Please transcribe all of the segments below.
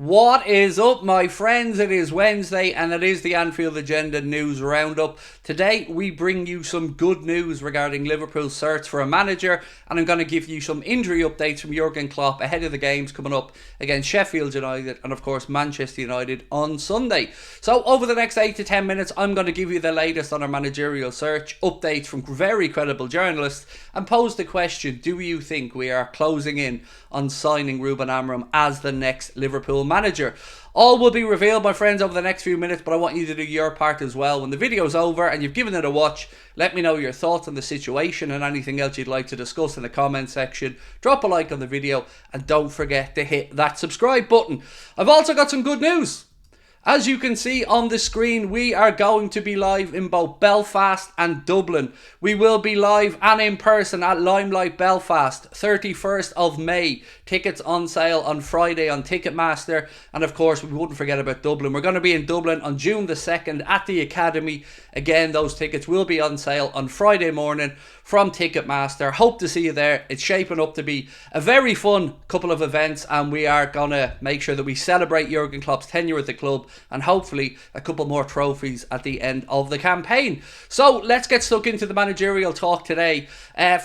What is up, my friends? It is Wednesday and it is the Anfield Agenda news roundup. Today we bring you some good news regarding Liverpool's search for a manager, and I'm going to give you some injury updates from Jurgen Klopp ahead of the games coming up against Sheffield United and of course Manchester United on Sunday. So over the next 8 to 10 minutes I'm going to give you the latest on our managerial search, updates from very credible journalists, and pose the question: do you think we are closing in on signing Ruben Amram as the next Liverpool manager? All will be revealed, my friends, over the next few minutes, but I want you to do your part as well. When the video's over and you've given it a watch, let me know your thoughts on the situation and anything else you'd like to discuss in the comment section. Drop a like on the video and don't forget to hit that subscribe button. I've also got some good news. As you can see on the screen, we are going to be live in both Belfast and Dublin. We will be live and in person at Limelight Belfast, 31st of May. Tickets on sale on Friday on Ticketmaster. And of course, we wouldn't forget about Dublin. We're going to be in Dublin on June the 2nd at the Academy. Again, those tickets will be on sale on Friday morning from Ticketmaster. Hope to see you there. It's shaping up to be a very fun couple of events, and we are going to make sure that we celebrate Jurgen Klopp's tenure at the club and hopefully a couple more trophies at the end of the campaign. So let's get stuck into the managerial talk today.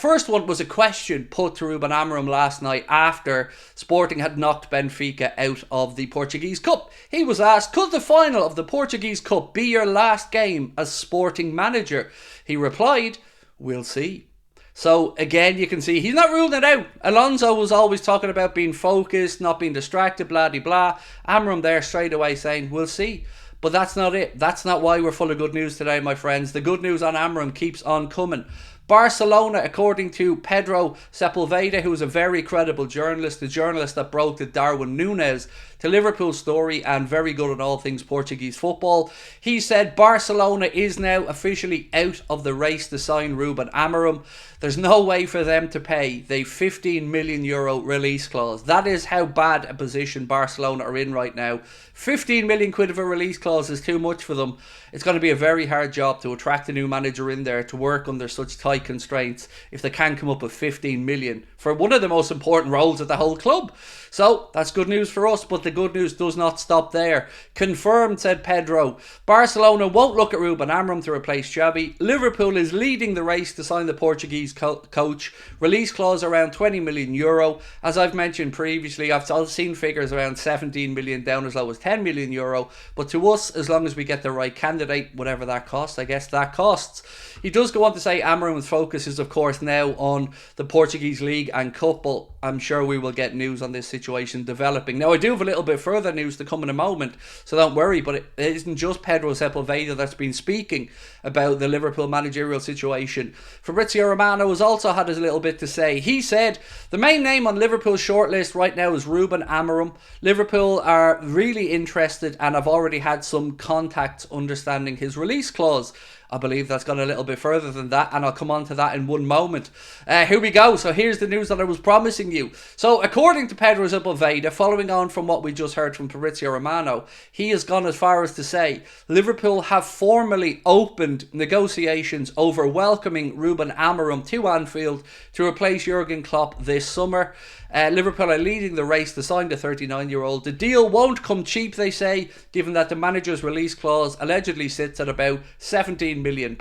First one was a question put to Ruben Amram last night after Sporting had knocked Benfica out of the Portuguese Cup. He was asked, could the final of the Portuguese Cup be your last game as Sporting manager? He replied, we'll see. So again, you can see he's not ruling it out. Alonso was always talking about being focused, not being distracted, blah de blah. Amram there straight away saying, we'll see. But that's not it. That's not why we're full of good news today, my friends. The good news on Amram keeps on coming. Barcelona, according to Pedro Sepulveda, who is a very credible journalist, the journalist that broke the Darwin Núñez to Liverpool story and very good at all things Portuguese football. He said Barcelona is now officially out of the race to sign Ruben Amram. There's no way for them to pay the €15 million release clause. That is how bad a position Barcelona are in right now. 15 million quid of a release clause is too much for them. It's going to be a very hard job to attract a new manager in there to work under such tight constraints if they can come up with 15 million for one of the most important roles at the whole club. So that's good news for us, but the good news does not stop there. Confirmed, said Pedro. Barcelona won't look at Ruben Amram to replace Xavi. Liverpool is leading the race to sign the Portuguese coach. Release clause around €20 million. As I've mentioned previously, I've seen figures around 17 million down as low as €10 million. But to us, as long as we get the right candidate, whatever that costs, I guess that costs. He does go on to say Amram's focus is of course now on the Portuguese League and Cup, but I'm sure we will get news on this situation developing. Now I do have a little bit further news to come in a moment, so don't worry, but it isn't just Pedro Sepulveda that's been speaking about the Liverpool managerial situation. Fabrizio Romano has also had a little bit to say. He said the main name on Liverpool's shortlist right now is Ruben Amram. Liverpool are really interested and have already had some contacts understanding his release clause. I believe that's gone a little bit further than that, and I'll come on to that in one moment. Here we go. So here's the news that I was promising you. So according to Pedro Sepulveda, following on from what we just heard from Fabrizio Romano, he has gone as far as to say Liverpool have formally opened negotiations over welcoming Ruben Amram to Anfield to replace Jurgen Klopp this summer. Liverpool are leading the race to sign the 39-year-old. The deal won't come cheap, they say, given that the manager's release clause allegedly sits at about £17 million,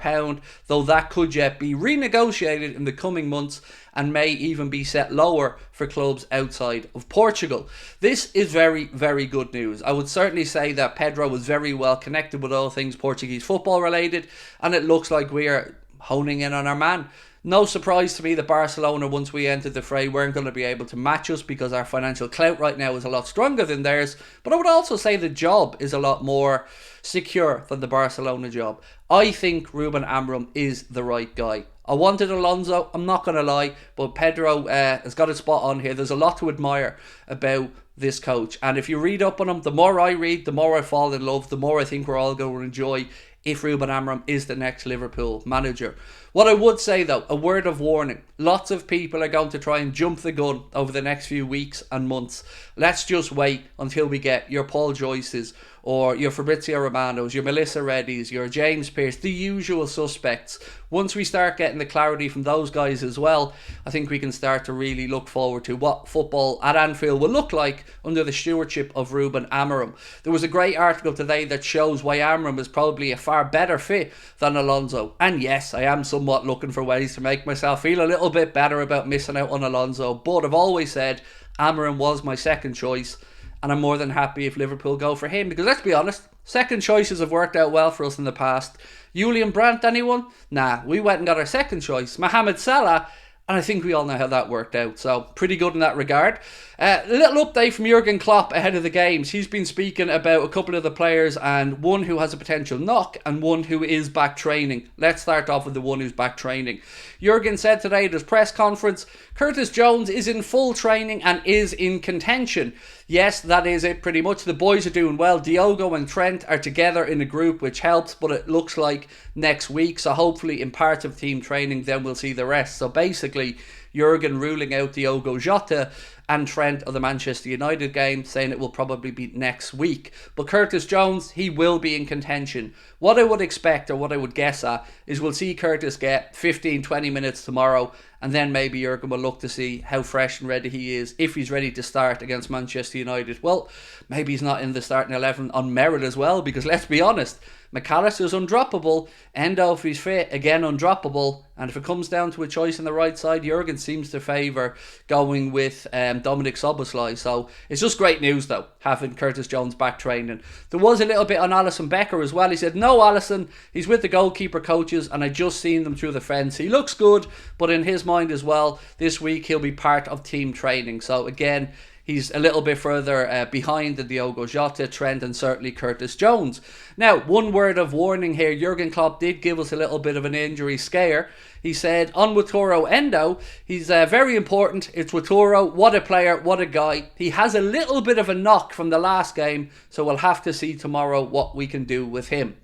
though that could yet be renegotiated in the coming months and may even be set lower for clubs outside of Portugal. This is very, very good news. I would certainly say that Pedro was very well connected with all things Portuguese football related, and it looks like we are honing in on our man. No surprise to me that Barcelona, once we entered the fray, weren't going to be able to match us because our financial clout right now is a lot stronger than theirs. But I would also say the job is a lot more secure than the Barcelona job. I think Ruben Amram is the right guy. I wanted Alonso, I'm not going to lie, but Pedro has got a spot on here. There's a lot to admire about this coach. And if you read up on him, the more I read, the more I fall in love, the more I think we're all going to enjoy if Ruben Amram is the next Liverpool manager. What I would say though, a word of warning. Lots of people are going to try and jump the gun over the next few weeks and months. Let's just wait until we get your Paul Joyces or your Fabrizio Romanos, your Melissa Reddies, your James Pearce, the usual suspects. Once we start getting the clarity from those guys as well, I think we can start to really look forward to what football at Anfield will look like under the stewardship of Ruben Amram. There was a great article today that shows why Amram is probably a far better fit than Alonso. And yes, I am somewhat looking for ways to make myself feel a little bit better about missing out on Alonso, but I've always said Amorim was my second choice, and I'm more than happy if Liverpool go for him, because let's be honest, second choices have worked out well for us in the past. Julian Brandt, anyone? Nah, we went and got our second choice, Mohamed Salah, and I think we all know how that worked out. So, pretty good in that regard. A little update from Jurgen Klopp ahead of the games. He's been speaking about a couple of the players, and one who has a potential knock and one who is back training. Let's start off with the one who's back training. Jurgen said today at his press conference, Curtis Jones is in full training and is in contention. Yes, that is it pretty much. The boys are doing well. Diogo and Trent are together in a group, which helps, but it looks like next week. So hopefully in part of team training, then we'll see the rest. So basically, Jurgen ruling out Diogo Jota and Trent of the Manchester United game, saying it will probably be next week. But Curtis Jones, he will be in contention. What I would expect, or what I would guess at, is we'll see Curtis get 15-20 minutes tomorrow, and then maybe Jurgen will look to see how fresh and ready he is, if he's ready to start against Manchester United. Well, maybe he's not in the starting 11 on merit as well, because let's be honest, McAllister's undroppable, Endo, if he's fit, again undroppable, and if it comes down to a choice on the right side, Jurgen seems to favour going with Dominic Szoboszlai. So it's just great news though, having Curtis Jones back training. There was a little bit on Alisson Becker as well. He said, no Alisson, he's with the goalkeeper coaches and I just seen them through the fence. He looks good, but in his mind as well, this week he'll be part of team training. So again, he's a little bit further behind the Diogo Jota, Trent, and certainly Curtis Jones. Now, one word of warning here. Jurgen Klopp did give us a little bit of an injury scare. He said, on Wataru Endo, he's very important. It's Wataru. What a player. What a guy. He has a little bit of a knock from the last game, so we'll have to see tomorrow what we can do with him.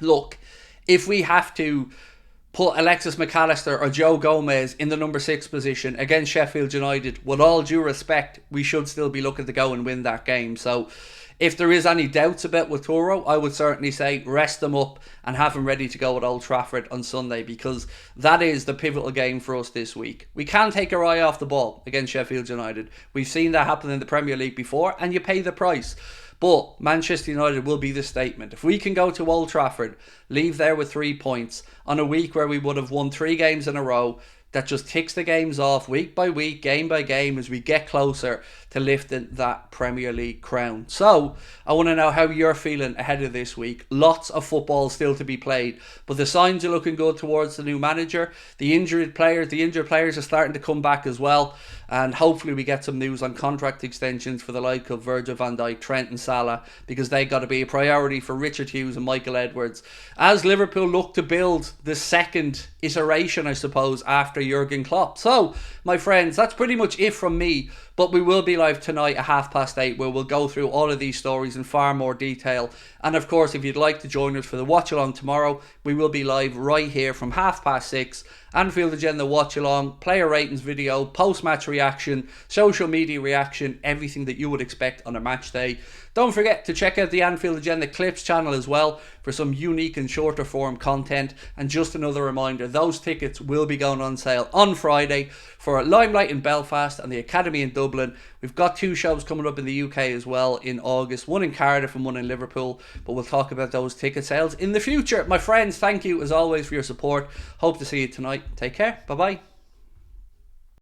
Look, if we have to put Alexis McAllister or Joe Gomez in the number 6 position against Sheffield United, with all due respect, we should still be looking to go and win that game. So if there is any doubts about Wataru, I would certainly say rest them up and have him ready to go at Old Trafford on Sunday, because that is the pivotal game for us this week. We can't take our eye off the ball against Sheffield United. We've seen that happen in the Premier League before, and you pay the price. But Manchester United will be the statement. If we can go to Old Trafford, leave there with 3 points on a week where we would have won 3 games in a row, that just ticks the games off week by week, game by game, as we get closer to lifting that Premier League crown. So, I want to know how you're feeling ahead of this week. Lots of football still to be played, but the signs are looking good towards the new manager. The injured players are starting to come back as well, and hopefully we get some news on contract extensions for the like of Virgil van Dijk, Trent and Salah, because they got to be a priority for Richard Hughes and Michael Edwards, as Liverpool look to build the second iteration, I suppose, after Jurgen Klopp. So, my friends, that's pretty much it from me. But we will be live tonight at 8:30, where we'll go through all of these stories in far more detail. And of course, if you'd like to join us for the watch along tomorrow, we will be live right here from 6:30. Anfield Agenda watch along, player ratings video, post-match reaction, social media reaction, everything that you would expect on a match day. Don't forget to check out the Anfield Agenda Clips channel as well for some unique and shorter form content. And just another reminder, those tickets will be going on sale on Friday for Limelight in Belfast and the Academy in Dublin. We've got 2 shows coming up in the UK as well in August, one in Cardiff and one in Liverpool, but we'll talk about those ticket sales in the future. My friends, thank you as always for your support. Hope to see you tonight. Take care. Bye bye.